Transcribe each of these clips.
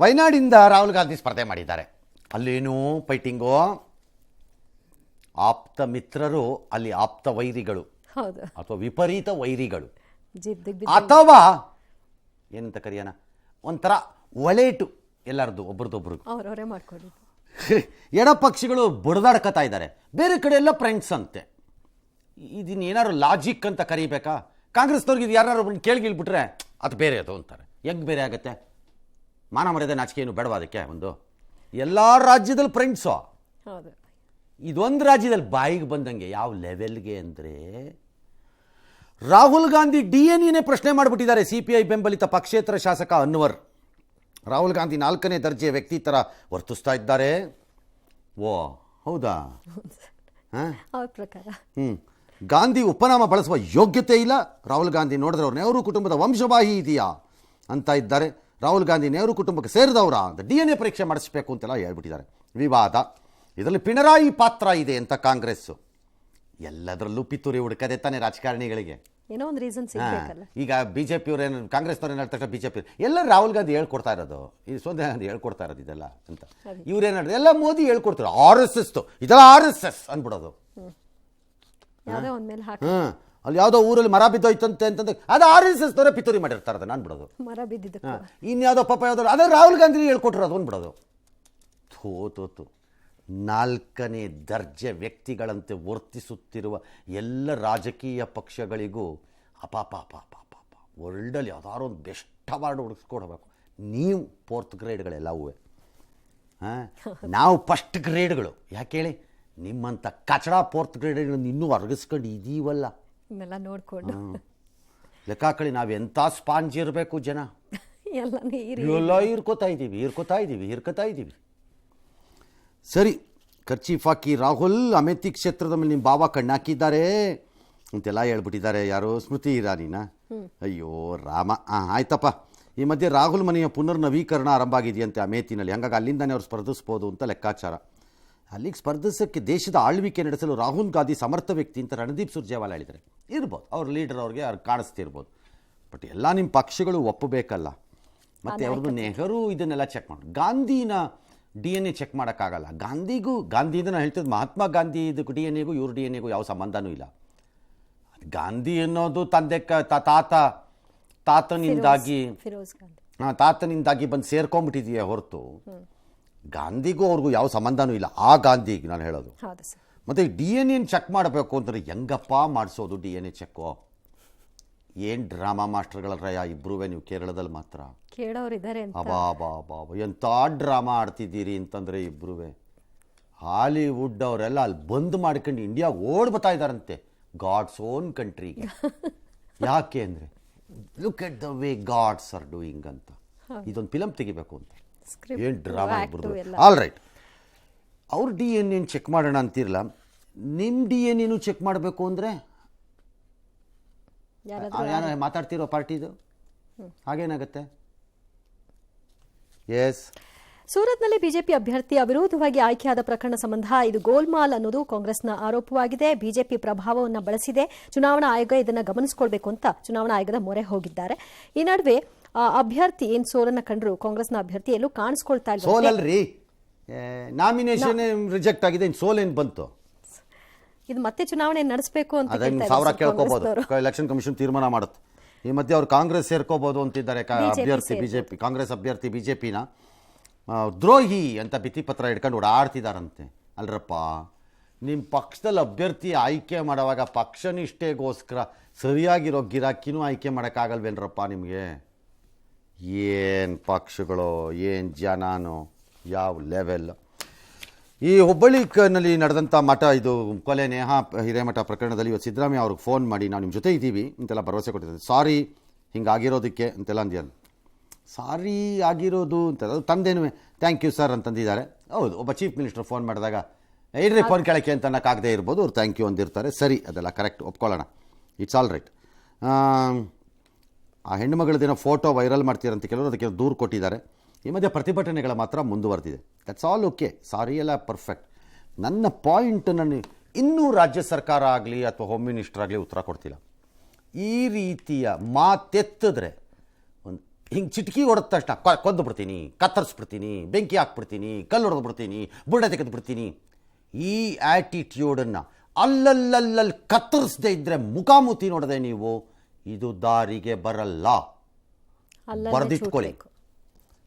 ವಯನಾಡಿಂದ ರಾಹುಲ್ ಗಾಂಧಿ ಸ್ಪರ್ಧೆ ಮಾಡಿದ್ದಾರೆ. ಅಲ್ಲೇನೂ ಫೈಟಿಂಗು, ಆಪ್ತ ಮಿತ್ರರು ಅಲ್ಲಿ ಆಪ್ತ ವೈರಿಗಳು ಅಥವಾ ವಿಪರೀತ ವೈರಿಗಳು ಅಥವಾ ಏನಂತ ಕರೆಯೋಣ, ಒಂಥರ ಒಲೇಟು ಎಲ್ಲರದು ಒಬ್ರದೊಬ್ರಿಗೆ ಅವರವರೇ ಮಾಡ್ಕೊಂಡಿದ್ದು. ಎಡಪಕ್ಷಿಗಳು ಬಡ್ದಾಡ್ಕೊತಾ ಇದ್ದಾರೆ, ಬೇರೆ ಕಡೆ ಎಲ್ಲ ಫ್ರೆಂಡ್ಸ್ ಅಂತೆ. ಇದನ್ನ ಏನಾದ್ರು ಲಾಜಿಕ್ ಅಂತ ಕರಿಬೇಕಾ? ಕಾಂಗ್ರೆಸ್ನವ್ರಿಗೆ ಇದು ಯಾರು ಕೇಳ್ಗಿಳ್ಬಿಟ್ರೆ ಅದು ಬೇರೆ ಅದು ಅಂತಾರೆ. ಹೆಂಗೆ ಬೇರೆ ಆಗುತ್ತೆ? ಮಾನ ಮರ್ಯಾದೆ ನಾಚಿಕೆ ಏನು ಬೇಡವಾ ಅದಕ್ಕೆ? ಒಂದು ಎಲ್ಲ ರಾಜ್ಯದಲ್ಲಿ ಫ್ರೆಂಡ್ಸು, ಇದೊಂದು ರಾಜ್ಯದಲ್ಲಿ ಬಾಯಿಗೆ ಬಂದಂಗೆ. ಯಾವ ಲೆವೆಲ್ಗೆ ಅಂದರೆ ರಾಹುಲ್ ಗಾಂಧಿ DNA ಪ್ರಶ್ನೆ ಮಾಡಿಬಿಟ್ಟಿದ್ದಾರೆ. CPI ಬೆಂಬಲಿತ ಪಕ್ಷೇತರ ಶಾಸಕ ಅನ್ವರ್ ರಾಹುಲ್ ಗಾಂಧಿ 4ನೇ ದರ್ಜೆಯ ವ್ಯಕ್ತಿ ಥರ ವರ್ತಿಸ್ತಾ ಇದ್ದಾರೆ. ಓ ಹೌದಾ? ಅವ್ರ ಪ್ರಕಾರ ಗಾಂಧಿ ಉಪನಾಮ ಬಳಸುವ ಯೋಗ್ಯತೆ ಇಲ್ಲ. ರಾಹುಲ್ ಗಾಂಧಿ ನೋಡಿದ್ರೆ ಅವ್ರ ನೆಹರು ಕುಟುಂಬದ ವಂಶವಾಹಿ ಇದೆಯಾ ಅಂತ ಇದ್ದಾರೆ. ರಾಹುಲ್ ಗಾಂಧಿ ನೆಹರು ಕುಟುಂಬಕ್ಕೆ ಸೇರಿದವರ ಅಂತ DNA ಪರೀಕ್ಷೆ ಮಾಡಿಸ್ಬೇಕು ಅಂತೆಲ್ಲ ಹೇಳ್ಬಿಟ್ಟಿದ್ದಾರೆ. ವಿವಾದ, ಇದರಲ್ಲಿ ಪಿಣರಾಯಿ ಪಾತ್ರ ಇದೆ ಅಂತ ಕಾಂಗ್ರೆಸ್ಸು. ಎಲ್ಲದರಲ್ಲೂ ಪಿತೂರಿ ಹುಡುಕದೆ ತಾನೇ ರಾಜಕಾರಣಿಗಳಿಗೆ ಏನೋ ಒಂದು ರೀಸನ್ ಸಿಗಬೇಕಲ್ಲ. ಈಗ BJP ಅವ್ರೇನು, ಕಾಂಗ್ರೆಸ್ನವ್ರು ಏನು ಹೇಳ್ತಾರೆ, BJP ಎಲ್ಲ ರಾಹುಲ್ ಗಾಂಧಿ ಹೇಳ್ಕೊಡ್ತಾ ಇರೋದು, ಈ ಸೋನಿಯಾ ಗಾಂಧಿ ಹೇಳ್ಕೊಡ್ತಾ ಇರೋದು ಇದೆಲ್ಲ ಅಂತ. ಇವ್ರೇನಾದ್ರು ಎಲ್ಲ ಮೋದಿ ಹೇಳ್ಕೊಡ್ತಾರೆ. RSS ಇದೆಲ್ಲ RSS ಅಂದ್ಬಿಡೋದು. ಅಲ್ಲಿ ಯಾವುದೋ ಊರಲ್ಲಿ ಮರ ಬಿದ್ದೋಯ್ತಂತೆ ಅಂತಂದ್ರೆ ಅದು RSS ನವರೇ ಪಿತೂರಿ ಮಾಡಿರ್ತಾರೆ ಅದನ್ನ ಅನ್ಬಿಡೋದು. ಮರ ಬಿದ್ದಿದ್ದು ಇನ್ಯಾವುದೋ ಪಾಪ ಯಾವುದೋ ಅದೇ ರಾಹುಲ್ ಗಾಂಧಿ ಹೇಳ್ಕೊಟ್ರು ಅಂದ್ಬಿಡೋದು. ಥೋತು 4ನೇ ದರ್ಜೆ ವ್ಯಕ್ತಿಗಳಂತೆ ವರ್ತಿಸುತ್ತಿರುವ ಎಲ್ಲ ರಾಜಕೀಯ ಪಕ್ಷಗಳಿಗೂ ಅಪಾಪಾಪಾಪಾಪಾಪ ವರ್ಲ್ಡಲ್ಲಿ ಯಾವ್ದಾದ್ರು ಒಂದು ಬೆಸ್ಟ್ ಅವಾರ್ಡ್ ಹುಡುಕಿಸ್ಕೊಡ್ಬೇಕು. ನೀವು 4th ಗ್ರೇಡ್ಗಳೆಲ್ಲವೂ, ನಾವು ಫಸ್ಟ್ ಗ್ರೇಡ್ಗಳು. ಯಾಕೆ ಹೇಳಿ? ನಿಮ್ಮಂಥ ಕಚಡ 4th ಗ್ರೇಡ್ಗಳನ್ನು ಇನ್ನೂ ವರ್ಗಿಸ್ಕೊಂಡು ಇದೀವಲ್ಲ, ನೋಡ್ಕೊಂಡು ಲೆಕ್ಕಾಕಳಿ ನಾವು ಎಂಥ ಸ್ಪಾಂಜ್ ಇರಬೇಕು ಜನ. ಎಲ್ಲ ಹಿರ್ಕೋತಾ ಇದ್ದೀವಿ. ಸರಿ, ಖರ್ಚೀಫ್ ಹಾಕಿ ರಾಹುಲ್ ಅಮೇಥಿ ಕ್ಷೇತ್ರದ ಮೇಲೆ ನಿಮ್ಮ ಬಾವ ಕಣ್ಣಾಕಿದ್ದಾರೆ ಅಂತೆಲ್ಲ ಹೇಳ್ಬಿಟ್ಟಿದ್ದಾರೆ. ಯಾರು? ಸ್ಮೃತಿ ಇರಾನಿನ? ಅಯ್ಯೋ ರಾಮ. ಆಯ್ತಪ್ಪ. ಈ ಮಧ್ಯೆ ರಾಹುಲ್ ಮನೆಯ ಪುನರ್ನವೀಕರಣ ಆರಂಭ ಆಗಿದೆಯಂತೆ ಅಮೇಥಿನಲ್ಲಿ. ಹಾಗಾಗಿ ಅಲ್ಲಿಂದನೇ ಅವ್ರು ಸ್ಪರ್ಧಿಸ್ಬೋದು ಅಂತ ಲೆಕ್ಕಾಚಾರ. ಅಲ್ಲಿಗೆ ಸ್ಪರ್ಧಿಸೋಕ್ಕೆ ದೇಶದ ಆಳ್ವಿಕೆ ನಡೆಸಲು ರಾಹುಲ್ ಗಾಂಧಿ ಸಮರ್ಥ ವ್ಯಕ್ತಿ ಅಂತ ರಣದೀಪ್ ಸುರ್ಜೇವಾಲಾ ಹೇಳಿದ್ದಾರೆ. ಇರ್ಬೋದು, ಅವ್ರ ಲೀಡರ್ ಅವ್ರಿಗೆ ಅವ್ರು ಕಾಣಿಸ್ತಿರ್ಬೋದು. ಬಟ್ ಎಲ್ಲ ನಿಮ್ಮ ಪಕ್ಷಗಳು ಒಪ್ಪಬೇಕಲ್ಲ. ಮತ್ತು ಅವ್ರದ್ದು ನೆಹರು ಇದನ್ನೆಲ್ಲ ಚೆಕ್ ಮಾಡಿ, ಗಾಂಧಿನ DNA ಚೆಕ್ ಮಾಡೋಕ್ಕಾಗಲ್ಲ. ಗಾಂಧಿದು ನಾನು ಹೇಳ್ತಿದ್ದು ಮಹಾತ್ಮ ಗಾಂಧಿ ಇದು DNA ಇವ್ರ DNA ಯಾವ ಸಂಬಂಧನೂ ಇಲ್ಲ. ಗಾಂಧಿ ಅನ್ನೋದು ತಂದೆ ತಾತನಿಂದಾಗಿ ಬಂದು ಸೇರ್ಕೊಂಡ್ಬಿಟ್ಟಿದೆಯೇ ಹೊರತು ಗಾಂಧಿಗೂ ಅವ್ರಿಗೂ ಯಾವ ಸಂಬಂಧನೂ ಇಲ್ಲ. ಆ ಗಾಂಧಿಗೆ ನಾನು ಹೇಳೋದು. ಮತ್ತು DNA ಚೆಕ್ ಮಾಡಬೇಕು ಅಂತಂದರೆ ಹೆಂಗಪ್ಪ ಮಾಡಿಸೋದು DNA ಚೆಕ್ಕು? ಏನು ಡ್ರಾಮಾ ಮಾಸ್ಟರ್ಗಳರಯ್ಯ ಇಬ್ಬರೂ ನೀವು ಕೇರಳದಲ್ಲಿ ಮಾತ್ರ. ಅಬಾ ಎಂಥ ಡ್ರಾಮಾ ಆಡ್ತಿದ್ದೀರಿ ಅಂತಂದರೆ ಇಬ್ಬರೂ ಹಾಲಿವುಡ್ ಅವರೆಲ್ಲ ಅಲ್ಲಿ ಬಂದ್ ಮಾಡ್ಕೊಂಡು ಇಂಡಿಯಾಗೆ ಓಡ್ಬತ್ತಾ ಇದ್ದಾರಂತೆ, ಗಾಡ್ಸ್ ಓನ್ ಕಂಟ್ರಿಗೆ. ಯಾಕೆ ಅಂದರೆ look at the way gods are doing ಅಂತ. ಇದೊಂದು ಫಿಲಮ್ ತೆಗಿಬೇಕು ಅಂತ. ಏನು ಡ್ರಾಮಾ ಇಬ್ಬರು. ಆಲ್ ರೈಟ್, ಅವ್ರ DNA ಚೆಕ್ ಮಾಡೋಣ ಅಂತಿರಲ್ಲ, ನಿಮ್ಮ DNA ಚೆಕ್ ಮಾಡಬೇಕು ಅಂದರೆ ಯಾರು ಮಾತಾಡ್ತಿರೋ ಪಾರ್ಟಿದು ಹಾಗೇನಾಗುತ್ತೆ? ಎಸ್, ಸೂರತ್ನಲ್ಲಿ ಬಿಜೆಪಿ ಅಭ್ಯರ್ಥಿ ಅವಿರೋಧವಾಗಿ ಆಯ್ಕೆಯಾದ ಪ್ರಕರಣ ಸಂಬಂಧ ಇದು ಗೋಲ್ಮಾಲ್ ಅನ್ನೋದು ಕಾಂಗ್ರೆಸ್ನ ಆರೋಪವಾಗಿದೆ. ಬಿಜೆಪಿ ಪ್ರಭಾವವನ್ನು ಬಳಸಿದೆ. ಚುನಾವಣಾ ಆಯೋಗ ಇದನ್ನು ಗಮನಿಸಿಕೊಳ್ಬೇಕು ಅಂತ ಚುನಾವಣಾ ಆಯೋಗದ ಮೊರೆ ಹೋಗಿದ್ದಾರೆ. ಈ ನಡುವೆ ಅಭ್ಯರ್ಥಿ ಏನ್ ಸೋಲನ್ನ ಕಂಡ್ರು, ಕಾಂಗ್ರೆಸ್ನ ಅಭ್ಯರ್ಥಿ ಎಲ್ಲೂ ಕಾಣಿಸ್ಕೊಳ್ತಾ ಇಲ್ಲ. ಸೋಲಲ್ರಿ, ನಾಮಿನೇಷನ್ ರಿಜೆಕ್ಟ್ ಆಗಿದೆ, ಸೋಲೇನ್ ಬಂತು? ಇದು ಮತ್ತೆ ಚುನಾವಣೆ ನಡೆಸಬೇಕು ಅಂತ ಸಾವಿರ ಕೇಳ್ಕೋಬಹುದು. ಎಲೆಕ್ಷನ್ ಕಮಿಷನ್ ತೀರ್ಮಾನ ಮಾಡುತ್ತೆ. ಈ ಮಧ್ಯೆ ಅವ್ರು ಕಾಂಗ್ರೆಸ್ ಸೇರ್ಕೋಬಹುದು ಅಂತಿದ್ದಾರೆ. ಅಭ್ಯರ್ಥಿ ಬಿಜೆಪಿ, ಕಾಂಗ್ರೆಸ್ ಅಭ್ಯರ್ಥಿ BJPನ ದ್ರೋಹಿ ಅಂತ ಭಿತ್ತಿಪತ್ರ ಹಿಡ್ಕೊಂಡು ಓಡಾಡ್ತಿದಾರಂತೆ. ಅಲ್ರಪ್ಪ, ನಿಮ್ಮ ಪಕ್ಷದಲ್ಲಿ ಅಭ್ಯರ್ಥಿ ಆಯ್ಕೆ ಮಾಡುವಾಗ ಪಕ್ಷನಿಷ್ಠೆಗೋಸ್ಕರ ಸರಿಯಾಗಿರೋ ಗಿರಾಕಿನೂ ಆಯ್ಕೆ ಮಾಡೋಕ್ಕಾಗಲ್ವೇನ್ರಪ್ಪ ನಿಮಗೆ? ಏನು ಪಕ್ಷಗಳು, ಏನು ಜನನೋ, ಯಾವ ಲೆವೆಲ್. ಈ ಹುಬ್ಬಳ್ಳಿನಲ್ಲಿ ನಡೆದಂಥ ಮಠ ಇದು ಕೊಲೆ ನೇಹಾ ಹಿರೇಮಠ ಪ್ರಕರಣದಲ್ಲಿ ಇವತ್ತು ಸಿದ್ದರಾಮಯ್ಯ ಅವ್ರಿಗೆ ಫೋನ್ ಮಾಡಿ ನಾವು ನಿಮ್ಮ ಜೊತೆ ಇದ್ದೀವಿ ಅಂತೆಲ್ಲ ಭರವಸೆ ಕೊಟ್ಟಿದ್ದಾರೆ. ಸಾರಿ ಹಿಂಗಾಗಿರೋದಕ್ಕೆ ಅಂತೆಲ್ಲ ಅಂದ್ಯಾರ. ಸಾರಿ ಆಗಿರೋದು ಅಂತ ಅದು ತಂದೇನು ಥ್ಯಾಂಕ್ ಯು ಸರ್ ಅಂತಂದಿದ್ದಾರೆ. ಹೌದು, ಒಬ್ಬ ಚೀಫ್ ಮಿನಿಸ್ಟರ್ ಫೋನ್ ಮಾಡಿದಾಗ ಇಡ್ರಿ ಫೋನ್ ಕೇಳೋಕ್ಕೆ ಅಂತ ಅನ್ನೋಕ್ಕಾಗದೇ ಇರ್ಬೋದು, ಅವ್ರು ಥ್ಯಾಂಕ್ ಯು ಅಂದಿರ್ತಾರೆ. ಸರಿ, ಅದೆಲ್ಲ ಕರೆಕ್ಟ್, ಒಪ್ಕೊಳ್ಳೋಣ, ಇಟ್ಸ್ ಆಲ್ ರೈಟ್. ಆ ಹೆಣ್ಣುಮಗಳದೇನೋ ಫೋಟೋ ವೈರಲ್ ಮಾಡ್ತೀರಂತ ಕೆಲವರು ಅದಕ್ಕೆ ದೂರು ಕೊಟ್ಟಿದ್ದಾರೆ. ಈ ಮಧ್ಯೆ ಪ್ರತಿಭಟನೆಗಳ ಮಾತ್ರ ಮುಂದುವರೆದಿದೆ. ದಟ್ಸ್ ಆಲ್ ಓಕೆ, ಸಾರಿ ಎಲ್ಲ ಪರ್ಫೆಕ್ಟ್. ನನ್ನ ಪಾಯಿಂಟ್, ನಾನು ಇನ್ನೂ ರಾಜ್ಯ ಸರ್ಕಾರ ಆಗಲಿ ಅಥವಾ ಹೋಮ್ ಮಿನಿಸ್ಟರ್ ಆಗಲಿ ಉತ್ತರ ಕೊಡ್ತಿಲ್ಲ. ಈ ರೀತಿಯ ಮಾತೆತ್ತಿದ್ರೆ ಒಂದು ಹಿಂಗೆ ಚಿಟಕಿ ಹೊಡೆದ ತಕ್ಷಣ ಕೊಂದು ಬಿಡ್ತೀನಿ, ಕತ್ತರಿಸ್ಬಿಡ್ತೀನಿ, ಬೆಂಕಿ ಹಾಕ್ಬಿಡ್ತೀನಿ, ಕಲ್ಲು ಹೊಡೆದು ಬಿಡ್ತೀನಿ, ಬುಡ ತೆಗೆದು ಬಿಡ್ತೀನಿ. ಈ ಆ್ಯಟಿಟ್ಯೂಡನ್ನು ಅಲ್ಲಲ್ಲಲ್ಲಿ ಕತ್ತರಿಸದೇ ಇದ್ದರೆ ಮುಖಾಮುಖಿ ನೋಡದೆ ನೀವು ಇದು ದಾರಿಗೆ ಬರಲ್ಲ. ಬರೆದಿಟ್ಕೊಳ್ಳಿ.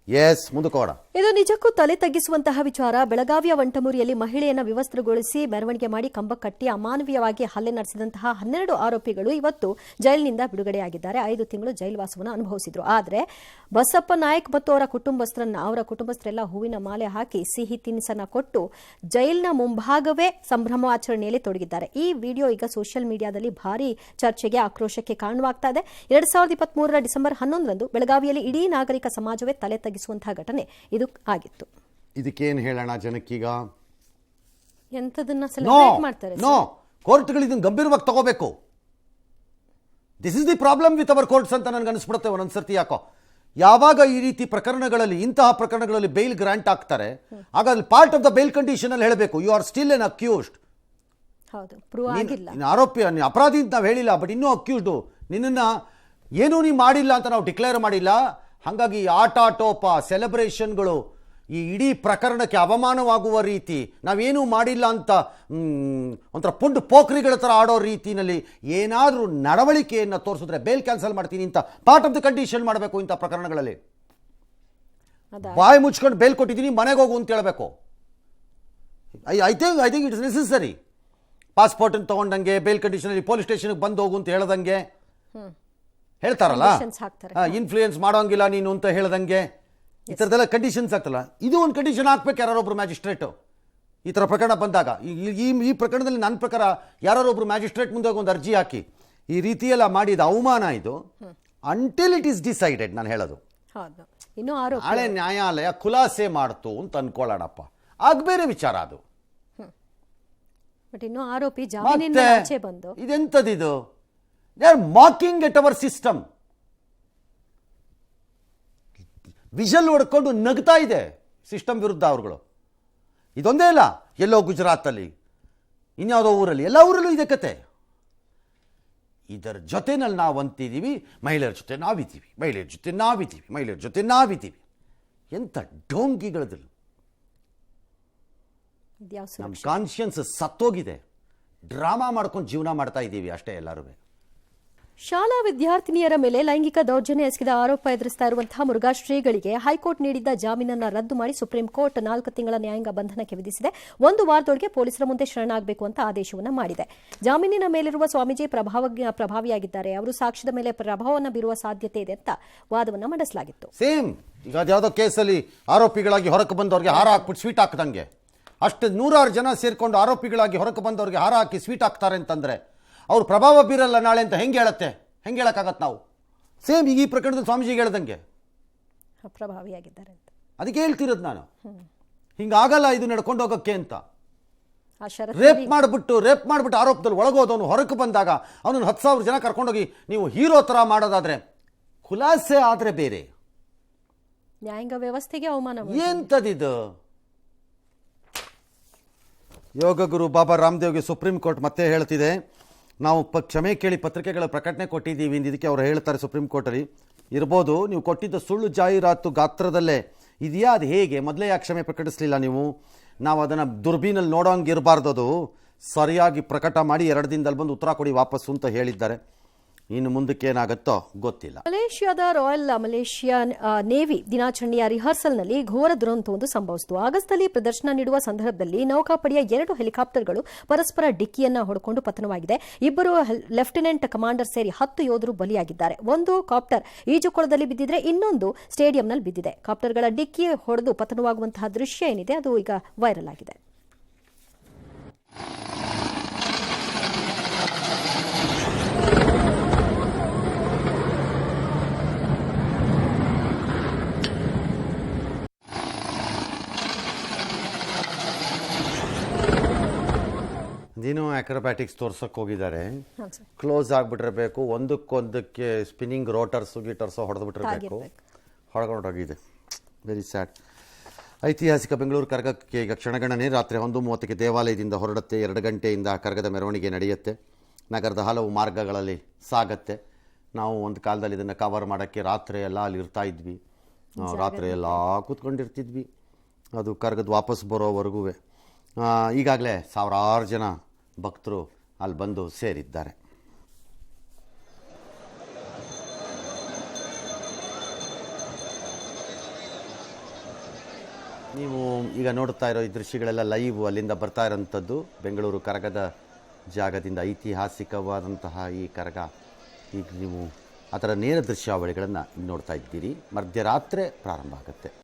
ಎಸ್, ಮುಂದಕ್ಕೆ ಇದು ನಿಜಕ್ಕೂ ತಲೆ ತಗ್ಗಿಸುವಂತಹ ವಿಚಾರ. ಬೆಳಗಾವಿಯ ವಂಟಮೂರಿಯಲ್ಲಿ ಮಹಿಳೆಯನ್ನ ವಿವಸ್ತ್ರಗೊಳಿಸಿ ಮೆರವಣಿಗೆ ಮಾಡಿ ಕಂಬ ಕಟ್ಟಿ ಅಮಾನವೀಯವಾಗಿ ಹಲ್ಲೆ ನಡೆಸಿದಂತಹ 12 ಆರೋಪಿಗಳು ಇವತ್ತು ಜೈಲಿನಿಂದ ಬಿಡುಗಡೆಯಾಗಿದ್ದಾರೆ. 5 ತಿಂಗಳು ಜೈಲುವಾಸವನ್ನು ಅನುಭವಿಸಿದ್ರು. ಆದರೆ ಬಸಪ್ಪ ನಾಯಕ್ ಮತ್ತು ಅವರ ಕುಟುಂಬಸ್ಥರೆಲ್ಲ ಹೂವಿನ ಮಾಲೆ ಹಾಕಿ ಸಿಹಿ ತಿನಿಸನ್ನ ಕೊಟ್ಟು ಜೈಲಿನ ಮುಂಭಾಗವೇ ಸಂಭ್ರಮಾಚರಣೆಯಲ್ಲಿ ತೊಡಗಿದ್ದಾರೆ. ಈ ವಿಡಿಯೋ ಈಗ ಸೋಷಿಯಲ್ ಮೀಡಿಯಾದಲ್ಲಿ ಭಾರಿ ಚರ್ಚೆಗೆ, ಆಕ್ರೋಶಕ್ಕೆ ಕಾರಣವಾಗ್ತಾ ಇದೆ. 2023 ಡಿಸೆಂಬರ್ 11ರಂದು ಬೆಳಗಾವಿಯಲ್ಲಿ ಇಡೀ ನಾಗರಿಕ ಸಮಾಜವೇ ತಲೆ ತಗ್ಗಿಸುವಂತಹ ಘಟನೆ ಇದು ಆಗಿತ್ತು. ಇದಕ್ಕೇನು ಹೇಳೋಣ ಜನಕ್ಕೀಗ? ಎಂತದನ್ನ ಸೆಲೆಬ್ರೇಟ್ ಮಾಡ್ತಾರೆ? ನೋ, ಕೋರ್ಟ್ಗಳು ಇದನ್ನು ಗಂಭೀರವಾಗಿ ತಗೋಬೇಕು. This is the problem with our courts ಅಂತ ನನಗೆ ಅನಿಸ್ಬಿಡುತ್ತೆ ಒಂದೊಂದ್ಸರ್ತಿ. ಯಾಕೋ ಯಾವಾಗ ಈ ರೀತಿ ಪ್ರಕರಣಗಳಲ್ಲಿ, ಇಂತಹ ಪ್ರಕರಣಗಳಲ್ಲಿ ಬೇಲ್ ಗ್ರಾಂಟ್ ಆಗ್ತಾರೆ, ಆಗ ಅಲ್ಲಿ part of the bail condition ಅಲ್ಲಿ ಹೇಳಬೇಕು you are still an accused. ಹೌದು, ಪ್ರೂವ್ ಆಗಿಲ್ಲ, ಆರೋಪಿ, ಅಪರಾಧಿ ಅಂತ ನಾವು ಹೇಳಿಲ್ಲ, ಬಟ್ ಇನ್ನೂ ಅಕ್ಯೂಸ್ಡು, ನಿನ್ನನ್ನ ಏನೂ ನೀ ಮಾಡಿಲ್ಲ ಅಂತ ನಾವು ಡಿಕ್ಲೇರ್ ಮಾಡಿಲ್ಲ. ಹಾಗಾಗಿ ಆಟಾಟೋಪ ಸೆಲೆಬ್ರೇಷನ್ಗಳು ಈ ಇಡೀ ಪ್ರಕರಣಕ್ಕೆ ಅವಮಾನವಾಗುವ ರೀತಿ, ನಾವೇನೂ ಮಾಡಿಲ್ಲ ಅಂತ ಒಂಥರ ಪುಂಡು ಪೋಖ್ರಿಗಳ ಥರ ಆಡೋ ರೀತಿಯಲ್ಲಿ ಏನಾದರೂ ನಡವಳಿಕೆಯನ್ನು ತೋರಿಸಿದ್ರೆ ಬೇಲ್ ಕ್ಯಾನ್ಸಲ್ ಮಾಡ್ತೀನಿ ಅಂತ ಪಾರ್ಟ್ ಆಫ್ ದ ಕಂಡೀಷನ್ ಮಾಡಬೇಕು. ಇಂಥ ಪ್ರಕರಣಗಳಲ್ಲಿ ಬಾಯಿ ಮುಚ್ಕೊಂಡು ಬೇಲ್ ಕೊಟ್ಟಿದ್ದೀನಿ, ಮನೆಗೆ ಹೋಗು ಅಂತ ಹೇಳಬೇಕು. I think it's necessary. ಪಾಸ್ಪೋರ್ಟನ್ನು ತೊಗೊಂಡಂಗೆ ಬೇಲ್ ಕಂಡೀಷನಲ್ಲಿ ಪೊಲೀಸ್ ಸ್ಟೇಷನ್ಗೆ ಬಂದು ಹೋಗು ಅಂತ ಹೇಳ್ದಂಗೆ ಹೇಳ್ತಾರಲ್ಲ, ಇನ್ಫ್ಲೂಯೆನ್ಸ್ ಮಾಡೋಂಗಿಲ್ಲ ನೀನು ಅಂತ ಹೇಳ್ದಂಗೆ, ಈ ಥರದ್ದೆಲ್ಲ ಕಂಡೀಷನ್ಸ್ ಆಗ್ತಲ್ಲ. ಇದು ಒಂದು ಕಂಡೀಷನ್ ಹಾಕ್ಬೇಕು ಯಾರೊಬ್ರು ಮ್ಯಾಜಿಸ್ಟ್ರೇಟು ಈ ಥರ ಪ್ರಕರಣ ಬಂದಾಗ. ಈ ಪ್ರಕರಣದಲ್ಲಿ ನನ್ನ ಪ್ರಕಾರ ಯಾರೊಬ್ರು ಮ್ಯಾಜಿಸ್ಟ್ರೇಟ್ ಮುಂದೆ ಒಂದು ಅರ್ಜಿ ಹಾಕಿ ಈ ರೀತಿಯೆಲ್ಲ ಮಾಡಿದ ಅವಮಾನ ಇದು ಅಂಟಿಲ್ ಇಟ್ ಈಸ್ ಡಿಸೈಡೆಡ್. ನಾನು ಹೇಳೋದು ನಾಳೆ ನ್ಯಾಯಾಲಯ ಖುಲಾಸೆ ಮಾಡ್ತು ಅಂತ ಅನ್ಕೊಳ್ಳೋಣಪ್ಪ, ಆಗ ಬೇರೆ ವಿಚಾರ ಅದು. ಇದೆಂಥದಿದು? They are mocking at our system. Whistle ಹೊಡ್ಕೊಂಡು ನಗ್ತಾ ಇದೆ ಸಿಸ್ಟಮ್ ವಿರುದ್ಧ ಅವರುಗಳು. ಇದೊಂದೇ ಇಲ್ಲ, ಎಲ್ಲೋ ಗುಜರಾತಲ್ಲಿ, ಇನ್ಯಾವುದೋ ಊರಲ್ಲಿ, ಎಲ್ಲ ಊರಲ್ಲೂ ಇದೆ ಕತೆ. ಇದರ ಜೊತೆನಲ್ಲಿ ನಾವು ಅಂತಿದ್ದೀವಿ ಮಹಿಳೆಯರ ಜೊತೆ ನಾವಿದ್ದೀವಿ, ಮಹಿಳೆಯರ ಜೊತೆ ನಾವಿದ್ದೀವಿ, ಮಹಿಳೆಯರ ಜೊತೆ ನಾವಿದ್ದೀವಿ. ಎಂಥ ಡೋಂಗಿಗಳದು. ನಮ್ಮ ಕಾನ್ಷಿಯನ್ಸ್ ಸತ್ತೋಗಿದೆ. ಡ್ರಾಮಾ ಮಾಡ್ಕೊಂಡು ಜೀವನ ಮಾಡ್ತಾ ಇದ್ದೀವಿ ಅಷ್ಟೇ ಎಲ್ಲರೂ. ಶಾಲಾ ವಿದ್ಯಾರ್ಥಿನಿಯರ ಮೇಲೆ ಲೈಂಗಿಕ ದೌರ್ಜನ್ಯ ಎಸಗಿದ ಆರೋಪ ಎದುರಿಸ್ತಾ ಇರುವಂತಹ ಮುರುಘಾ ಶ್ರೀಗಳಿಗೆ ಹೈಕೋರ್ಟ್ ನೀಡಿದ್ದ ಜಾಮೀನನ್ನು ರದ್ದು ಮಾಡಿ ಸುಪ್ರೀಂ ಕೋರ್ಟ್ 4 ತಿಂಗಳ ನ್ಯಾಯಾಂಗ ಬಂಧನಕ್ಕೆ ವಿಧಿಸಿದೆ. 1 ವಾರದೊಳಗೆ ಪೊಲೀಸರ ಮುಂದೆ ಶರಣಾಗಬೇಕು ಅಂತ ಆದೇಶವನ್ನು ಮಾಡಿದೆ. ಜಾಮೀನಿನ ಮೇಲಿರುವ ಸ್ವಾಮೀಜಿ ಪ್ರಭಾವಿಯಾಗಿದ್ದಾರೆ, ಅವರು ಸಾಕ್ಷ್ಯದ ಮೇಲೆ ಪ್ರಭಾವವನ್ನು ಬೀರುವ ಸಾಧ್ಯತೆ ಇದೆ ಅಂತ ವಾದವನ್ನು ಮಂಡಿಸಲಾಗಿತ್ತು. ಸೇಮ್ ಈಗ ಯಾವುದೋ ಕೇಸಲ್ಲಿ ಆರೋಪಿಗಳಾಗಿ ಹೊರಕ್ಕೆ ಬಂದವ್ರಿಗೆ ಹಾರ ಹಾಕ್ಬಿಟ್ಟು ಸ್ವೀಟ್ ಹಾಕ್ದಂಗೆ, ಅಷ್ಟು 100 ಜನ ಸೇರ್ಕೊಂಡು ಆರೋಪಿಗಳಾಗಿ ಹೊರಕ್ಕೆ ಬಂದವ್ರಿಗೆ ಹಾರ ಹಾಕಿ ಸ್ವೀಟ್ ಹಾಕ್ತಾರೆ ಅಂತಂದ್ರೆ ಅವ್ರು ಪ್ರಭಾವ ಬೀರಲ್ಲ ನಾಳೆ ಅಂತ ಹೆಂಗೆ ಹೇಳಕ್ಕಾಗತ್ತೆ ನಾವು? ಸೇಮ್ ಈಗ ಈ ಪ್ರಕರಣದಲ್ಲಿ ಸ್ವಾಮೀಜಿಗೆ ಹೇಳ್ದಂಗೆ ಪ್ರಭಾವಿಯಾಗಿದ್ದಾರೆ ಅಂತ ಅದಕ್ಕೆ ಹೇಳ್ತಿರೋದು ನಾನು. ಹಿಂಗಾಗಲ್ಲ ಇದು ನಡ್ಕೊಂಡು ಹೋಗೋಕ್ಕೆ ಅಂತ. ರೇಪ್ ಮಾಡಿಬಿಟ್ಟು ಆರೋಪದಲ್ಲಿ ಒಳಗೋದವನು ಹೊರಕ್ಕೆ ಬಂದಾಗ ಅವನನ್ನು 10,000 ಜನ ಕರ್ಕೊಂಡೋಗಿ ನೀವು ಹೀರೋ ಥರ ಮಾಡೋದಾದ್ರೆ, ಖುಲಾಸೆ ಆದರೆ ಬೇರೆ. ನ್ಯಾಯಾಂಗ ವ್ಯವಸ್ಥೆಗೆ ಅವಮಾನ. ಎಂಥದಿದು? ಯೋಗ ಗುರು ಬಾಬಾ ರಾಮದೇವ್ಗೆ ಸುಪ್ರೀಂ ಕೋರ್ಟ್ ಮತ್ತೆ ಹೇಳ್ತಿದೆ, ನಾವು ಕ್ಷಮೆ ಕೇಳಿ ಪತ್ರಿಕೆಗಳ ಪ್ರಕಟಣೆ ಕೊಟ್ಟಿದ್ದೀವಿ. ಇದಕ್ಕೆ ಅವರು ಹೇಳ್ತಾರೆ ಸುಪ್ರೀಂ ಕೋರ್ಟಲ್ಲಿ, ಇರ್ಬೋದು ನೀವು ಕೊಟ್ಟಿದ್ದ ಸುಳ್ಳು ಜಾಹೀರಾತು ಗಾತ್ರದಲ್ಲೇ ಇದೆಯಾ, ಅದು ಹೇಗೆ ಮೊದಲೇ ಯಾಕೆ ಕ್ಷಮೆ ಪ್ರಕಟಿಸಲಿಲ್ಲ ನೀವು? ನಾವು ಅದನ್ನು ದುರ್ಬೀನಲ್ಲಿ ನೋಡೋಂಗೆ ಇರಬಾರ್ದು, ಅದು ಸರಿಯಾಗಿ ಪ್ರಕಟ ಮಾಡಿ 2 ದಿನದಲ್ಲಿ ಬಂದು ಉತ್ತರ ಕೊಡಿ ವಾಪಸ್ಸು ಅಂತ ಹೇಳಿದ್ದಾರೆ. ಇನ್ನು ಮುಂದಕ್ಕೆ ಏನಾಗುತ್ತೋ ಗೊತ್ತಿಲ್ಲ. ಮಲೇಷ್ಯಾದ ಮಲೇಷ್ಯಾ ನೇವಿ ದಿನಾಚರಣೆಯ ರಿಹರ್ಸಲ್ನಲ್ಲಿ ಘೋರ ದುರಂತವೊಂದು ಸಂಭವಿಸಿತು. ಆಗಸ್ಟ್ನಲ್ಲಿ ಪ್ರದರ್ಶನ ನೀಡುವ ಸಂದರ್ಭದಲ್ಲಿ ನೌಕಾಪಡೆಯ 2 ಹೆಲಿಕಾಪ್ಟರ್ಗಳು ಪರಸ್ಪರ ಡಿಕ್ಕಿಯನ್ನ ಹೊಡೆಕೊಂಡು ಪತನವಾಗಿದೆ. 2 ಲೆಫ್ಟಿನೆಂಟ್ ಕಮಾಂಡರ್ ಸೇರಿ 10 ಯೋಧರು ಬಲಿಯಾಗಿದ್ದಾರೆ. 1 ಕಾಪ್ಟರ್ ಈಜುಕೊಳದಲ್ಲಿ ಬಿದ್ದಿದ್ರೆ ಇನ್ನೊಂದು ಸ್ಟೇಡಿಯಂನಲ್ಲಿ ಬಿದ್ದಿದೆ. ಕಾಪ್ಟರ್ಗಳ ಡಿಕ್ಕಿ ಹೊಡೆದು ಪತನವಾಗುವಂತಹ ದೃಶ್ಯ ಏನಿದೆ ಅದು ಈಗ ವೈರಲ್ ಆಗಿದೆ. ಇದೇನೋ ಆಕ್ರೋಬ್ಯಾಟಿಕ್ಸ್ ತೋರ್ಸಕ್ಕೆ ಹೋಗಿದ್ದಾರೆ. ಕ್ಲೋಸ್ ಆಗಿಬಿಟ್ಟಿರಬೇಕು, ಒಂದಕ್ಕೊಂದಕ್ಕೆ ಸ್ಪಿನ್ನಿಂಗ್ ರೋಟರ್ಸು ಗೀಟರ್ಸು ಹೊಡೆದ್ಬಿಟ್ಟಿರಬೇಕು, ಹೊರಗೊಂಡೋಗಿದೆ. Very sad. ಐತಿಹಾಸಿಕ ಬೆಂಗಳೂರು ಕರಗಕ್ಕೆ ಈಗ ಕ್ಷಣಗಣನೆ. ರಾತ್ರಿ 1:30ಕ್ಕೆ ದೇವಾಲಯದಿಂದ ಹೊರಡುತ್ತೆ. 2 ಗಂಟೆಯಿಂದ ಕರಗದ ಮೆರವಣಿಗೆ ನಡೆಯುತ್ತೆ. ನಗರದ ಹಲವು ಮಾರ್ಗಗಳಲ್ಲಿ ಸಾಗತ್ತೆ. ನಾವು ಒಂದು ಕಾಲದಲ್ಲಿ ಇದನ್ನು ಕವರ್ ಮಾಡೋಕ್ಕೆ ರಾತ್ರಿ ಎಲ್ಲ ಅಲ್ಲಿ ಇರ್ತಾ ಇದ್ವಿ, ರಾತ್ರಿ ಎಲ್ಲ ಕೂತ್ಕೊಂಡಿರ್ತಿದ್ವಿ, ಅದು ಕರಗದು ವಾಪಸ್ ಬರೋವರೆಗೂ. ಈಗಾಗಲೇ ಸಾವಿರಾರು ಜನ ಭಕ್ತರು ಅಲ್ಲಿ ಬಂದು ಸೇರಿದ್ದಾರೆ. ನೀವು ಈಗ ನೋಡ್ತಾ ಇರೋ ಈ ದೃಶ್ಯಗಳೆಲ್ಲ ಲೈವ್ ಅಲ್ಲಿಂದ ಬರ್ತಾ ಇರೋಂಥದ್ದು. ಬೆಂಗಳೂರು ಕರಗದ ಜಾಗದಿಂದ ಐತಿಹಾಸಿಕವಾದಂತಹ ಈ ಕರಗ ಈಗ ನೀವು ಅದರ ನೇರ ದೃಶ್ಯಾವಳಿಗಳನ್ನು ನೋಡ್ತಾ ಇದ್ದೀರಿ. ಮಧ್ಯರಾತ್ರಿ ಪ್ರಾರಂಭ ಆಗುತ್ತೆ.